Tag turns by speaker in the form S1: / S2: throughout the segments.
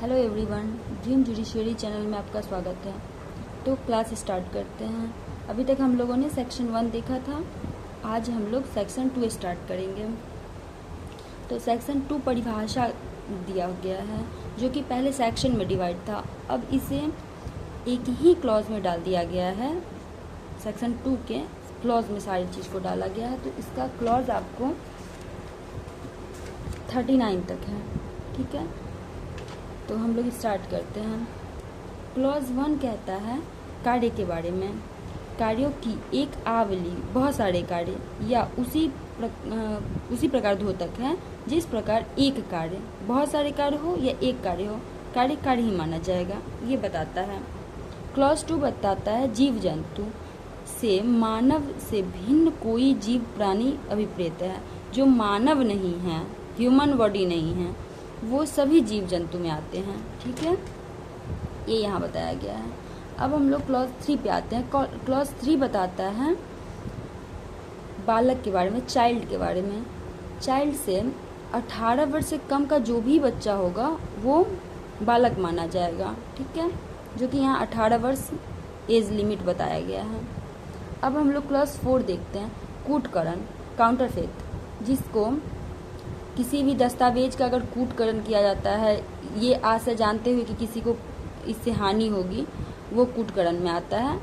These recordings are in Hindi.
S1: Hello everyone, dream judiciary channel में आपका स्वागत है। तो क्लास स्टार्ट करते हैं। अभी तक हम लोगों ने सेक्शन 1 देखा था, आज हम लोग सेक्शन 2 स्टार्ट करेंगे। तो सेक्शन 2 परिभाषा दिया गया है जो कि पहले सेक्शन में डिवाइड था, अब इसे एक ही क्लॉज में डाल दिया गया है। सेक्शन 2 के क्लॉज में सारी चीज़ को डाला गया है। तो इसका क्लॉज आपको 39 तक है, ठीक है। तो हम लोग स्टार्ट करते हैं। क्लॉज 1 कहता है कार्य के बारे में, कार्यों की एक आवली, बहुत सारे कार्य या उसी प्रकार द्योतक है जिस प्रकार एक कार्य, बहुत सारे कार्य हो या एक कार्य हो, कार्य कार्य ही माना जाएगा, ये बताता है। क्लॉज 2 बताता है जीव जंतु से मानव से भिन्न कोई जीव प्राणी अभिप्रेत है। जो मानव नहीं है, ह्यूमन बॉडी नहीं है, वो सभी जीव जंतु में आते हैं, ठीक है। ये यहाँ बताया गया है। अब हम लोग क्लॉज 3 पे आते हैं। क्लॉज 3 बताता है बालक के बारे में, चाइल्ड के बारे में। चाइल्ड से 18 वर्ष से कम का जो भी बच्चा होगा वो बालक माना जाएगा, ठीक है, जो कि यहाँ 18 वर्ष एज लिमिट बताया गया है। अब हम लोग क्लॉज 4 देखते हैं, कूटकरण, काउंटरफेट, जिसको किसी भी दस्तावेज का अगर कूटकरण किया जाता है ये आशय जानते हुए कि किसी को इससे हानि होगी, वो कूटकरण में आता है।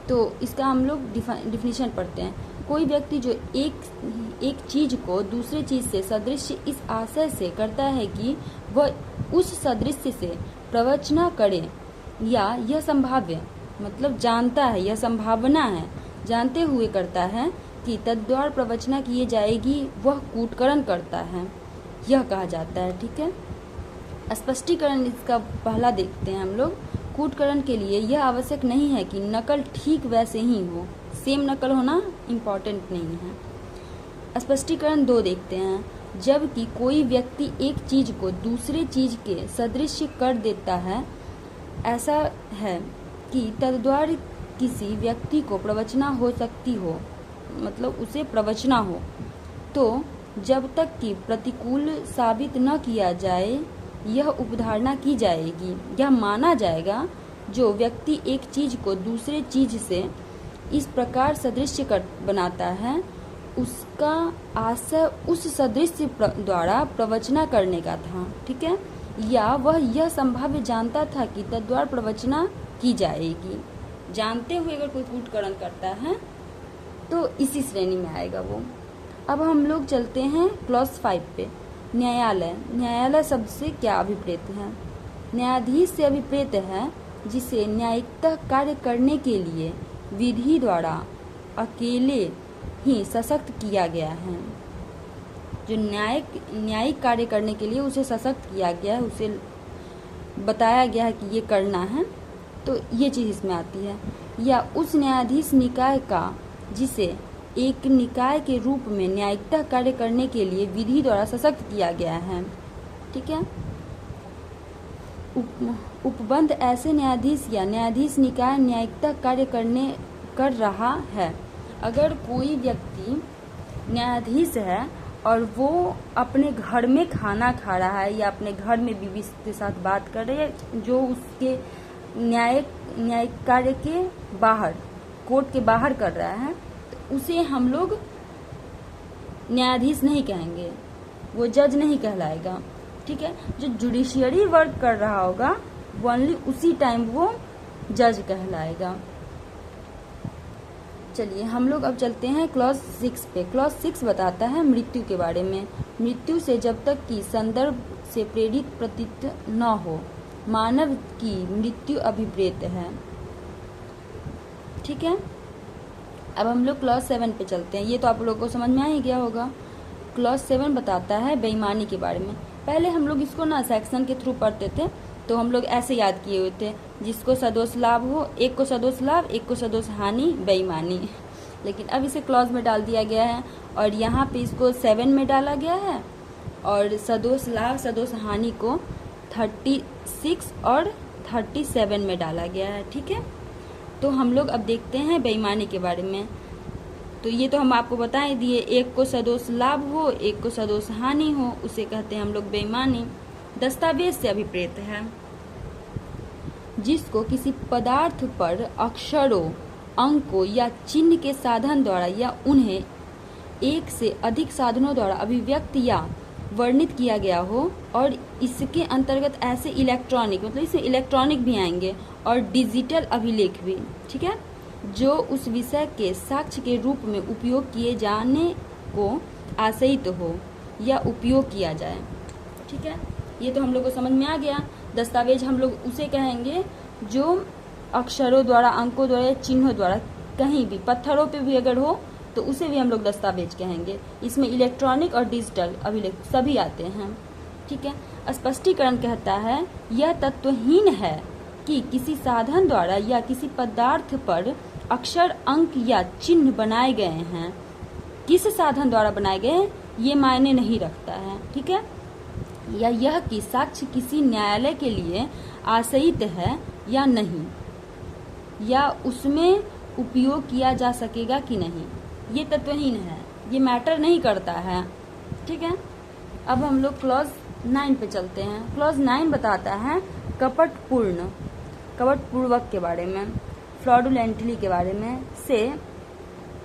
S1: तो इसका हम लोग डिफिनीशन पढ़ते हैं। कोई व्यक्ति जो एक चीज को दूसरे चीज से सदृश इस आशय से करता है कि वह उस सदृश्य से प्रवचना करे, या यह संभाव्य मतलब जानता है, यह संभावना है, जानते हुए करता है कि तद्वारा प्रवचना किए जाएगी, वह कूटकरण करता है, यह कहा जाता है, ठीक है। स्पष्टीकरण इसका पहला देखते हैं हम लोग। कूटकरण के लिए यह आवश्यक नहीं है कि नकल ठीक वैसे ही हो, सेम नकल होना इम्पॉर्टेंट नहीं है। स्पष्टीकरण 2 देखते हैं, जबकि कोई व्यक्ति एक चीज को दूसरे चीज के सदृश कर देता है, ऐसा है कि तद्वारा किसी व्यक्ति को प्रवचना हो सकती हो, मतलब उसे प्रवचना हो, तो जब तक कि प्रतिकूल साबित न किया जाए यह उपधारणा की जाएगी। यह माना जाएगा जो व्यक्ति एक चीज को दूसरे चीज से इस प्रकार सदृश्य कर बनाता है, उसका आशय उस सदृश्य द्वारा प्रवचना करने का था, ठीक है, या वह यह संभाव्य जानता था कि तद्वारा प्रवचना की जाएगी। जानते हुए अगर कोई कूटकरण करता है तो इसी श्रेणी में आएगा वो। अब हम लोग चलते हैं क्लॉज 5 पे, न्यायालय। न्यायालय शब्द से क्या अभिप्रेत है? न्यायाधीश से अभिप्रेत है जिसे न्यायिकता कार्य करने के लिए विधि द्वारा अकेले ही सशक्त किया गया है। जो न्यायिक कार्य करने के लिए उसे सशक्त किया गया है, उसे बताया गया है कि ये करना है, तो ये चीज इसमें आती है। या उस न्यायाधीश निकाय का जिसे एक निकाय के रूप में न्यायिकता कार्य करने के लिए विधि द्वारा सशक्त किया गया है, ठीक है। उपबंध ऐसे न्यायाधीश या न्यायाधीश निकाय न्यायिकता कार्य कर रहा है। अगर कोई व्यक्ति न्यायाधीश है और वो अपने घर में खाना खा रहा है या अपने घर में बीवी के साथ बात कर रही है, जो उसके न्यायिक कार्य के बाहर, कोर्ट के बाहर कर रहा है, उसे हम लोग न्यायाधीश नहीं कहेंगे, वो जज नहीं कहलाएगा, ठीक है। जो जुडिशियरी वर्क कर रहा होगा ओनली उसी टाइम वो जज कहलाएगा। चलिए हम लोग अब चलते हैं क्लॉज 6 पे। क्लॉज 6 बताता है मृत्यु के बारे में। मृत्यु से जब तक कि संदर्भ से प्रेरित प्रतीत न हो, मानव की मृत्यु अभिप्रेत है, ठीक है। अब हम लोग क्लॉज 7 पे चलते हैं। ये तो आप लोगों को समझ में आ ही गया होगा। क्लॉज 7 बताता है बेईमानी के बारे में। पहले हम लोग इसको ना सेक्शन के थ्रू पढ़ते थे, तो हम लोग ऐसे याद किए हुए थे, जिसको सदोष लाभ हो, एक को सदोष लाभ, एक को सदोष हानि, बेईमानी। लेकिन अब इसे क्लॉज में डाल दिया गया है और यहाँ पे इसको 7 में डाला गया है, और सदोष लाभ सदोष हानि को 36 और 37 में डाला गया है, ठीक है। तो हम लोग अब देखते हैं बेईमानी के बारे में। तो ये तो हम आपको बता ही दिए, एक को सदोष लाभ हो, एक को सदोष हानि हो, उसे कहते हैं हम लोग बेईमानी। दस्तावेज से अभिप्रेत है, जिसको किसी पदार्थ पर अक्षरों, अंकों या चिन्ह के साधन द्वारा या उन्हें एक से अधिक साधनों द्वारा अभिव्यक्त या वर्णित किया गया हो, और इसके अंतर्गत ऐसे इलेक्ट्रॉनिक, मतलब इसमें इलेक्ट्रॉनिक भी आएंगे, और डिजिटल अभिलेख भी, ठीक है, जो उस विषय के साक्ष्य के रूप में उपयोग किए जाने को आशयित हो या उपयोग किया जाए। ठीक है, ये तो हम लोग को समझ में आ गया। दस्तावेज हम लोग उसे कहेंगे जो अक्षरों द्वारा, अंकों द्वारा या चिन्हों द्वारा, कहीं भी पत्थरों पे भी अगर हो तो उसे भी हम लोग दस्तावेज कहेंगे। इसमें इलेक्ट्रॉनिक और डिजिटल अभिलेख सभी आते हैं। ठीक है, स्पष्टीकरण कहता है यह तत्वहीन है कि किसी साधन द्वारा या किसी पदार्थ पर अक्षर, अंक या चिन्ह बनाए गए हैं, किस साधन द्वारा बनाए गए हैं ये मायने नहीं रखता है। ठीक है, या यह कि साक्ष्य किसी न्यायालय के लिए आशयित है या नहीं, या उसमें उपयोग किया जा सकेगा कि नहीं, ये तत्वहीन है, ये मैटर नहीं करता है। ठीक है, अब हम लोग क्लॉज 9 पे चलते हैं। क्लॉज 9 बताता है कपटपूर्वक के बारे में, फ्रॉडुलेंटली के बारे में। से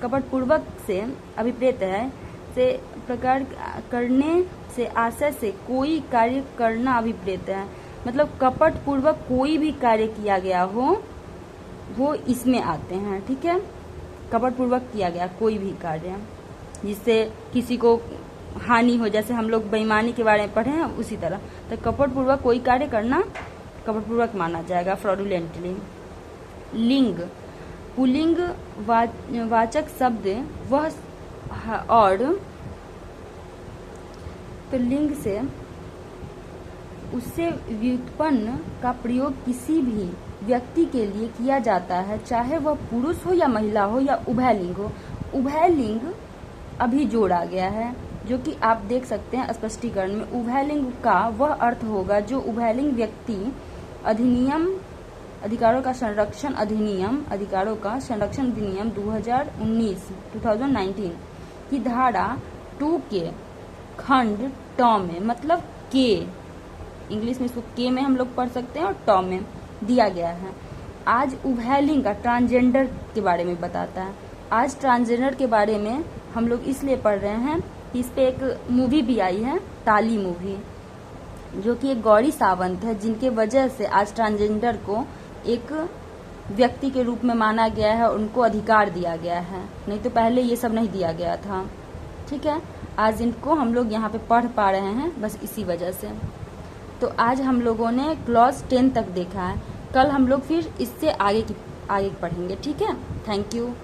S1: कपटपूर्वक से अभिप्रेत है, से प्रकार करने से, आशय से कोई कार्य करना अभिप्रेत है। मतलब कपटपूर्वक कोई भी कार्य किया गया हो वो इसमें आते हैं। ठीक है, कपटपूर्वक किया गया कोई भी कार्य जिससे किसी को हानि हो, जैसे हम लोग बेईमानी के बारे में पढ़े हैं उसी तरह, तो कपटपूर्वक कोई कार्य करना कपटपूर्वक माना जाएगा, फ्रॉडुलेंटली। लिंग, पुल्लिंग वाचक शब्द वह, और तो लिंग से उससे व्युत्पन्न का प्रयोग किसी भी व्यक्ति के लिए किया जाता है, चाहे वह पुरुष हो या महिला हो या उभयलिंग हो। उभयलिंग अभी जोड़ा गया है, जो कि आप देख सकते हैं स्पष्टीकरण में। उभयलिंग का वह अर्थ होगा जो उभयलिंग व्यक्ति अधिनियम, अधिकारों का संरक्षण अधिनियम 2019 की धारा 2 के खंड टॉ में, मतलब के, इंग्लिश में इसको के में हम लोग पढ़ सकते हैं और टॉ में दिया गया है। आज उभयलिंग का ट्रांसजेंडर के बारे में बताता है। आज ट्रांसजेंडर के बारे में हम लोग इसलिए पढ़ रहे हैं कि इस पे एक मूवी भी आई है, ताली मूवी, जो कि एक गौरी सावंत है, जिनके वजह से आज ट्रांसजेंडर को एक व्यक्ति के रूप में माना गया है, उनको अधिकार दिया गया है, नहीं तो पहले ये सब नहीं दिया गया था। ठीक है, आज इनको हम लोग यहाँ पे पढ़ पा रहे हैं बस इसी वजह से। तो आज हम लोगों ने क्लॉज 10 तक देखा है, कल हम लोग फिर इससे आगे पढ़ेंगे। ठीक है, थैंक यू।